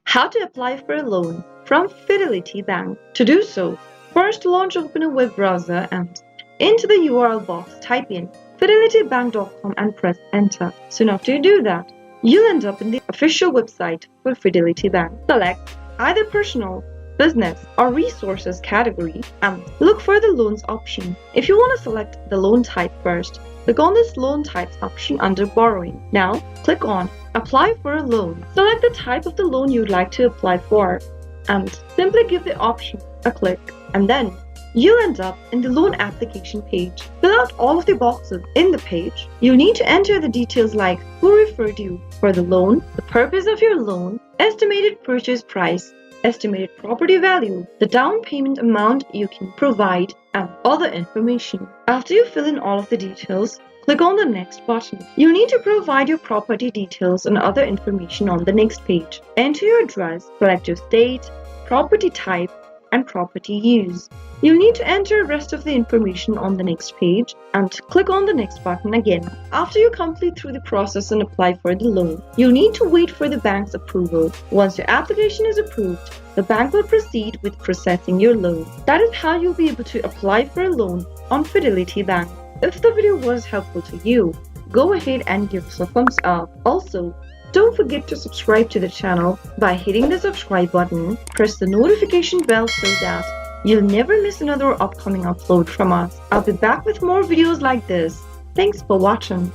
How to apply for a loan from Fidelity Bank. To do so, first open a web browser and into the URL box type in fidelitybank.com and press enter. Soon after you do that, you'll end up in the official website for Fidelity Bank. Select either personal, business, or resources category and look for the loans option. If you want to select the loan type first, click on this loan types option under borrowing. Now click on apply for a loan. Select the type of the loan you'd like to apply for and simply give the option a click, and then you'll end up in the loan application page. Fill out all of the boxes in the page. You need to enter the details like who referred you for the loan, the purpose of your loan, estimated purchase price, estimated property value, the down payment amount you can provide, and other information. After you fill in all of the details, click on the next button. You'll need to provide your property details and other information on the next page. Enter your address, select your state, property type, and property use. You'll need to enter the rest of the information on the next page and click on the next button again. After you complete through the process and apply for the loan, you'll need to wait for the bank's approval. Once your application is approved, the bank will proceed with processing your loan. That is how you'll be able to apply for a loan on Fidelity Bank. If the video was helpful to you, go ahead and give us a thumbs up. Also, don't forget to subscribe to the channel by hitting the subscribe button. Press the notification bell so that you'll never miss another upcoming upload from us. I'll be back with more videos like this. Thanks for watching.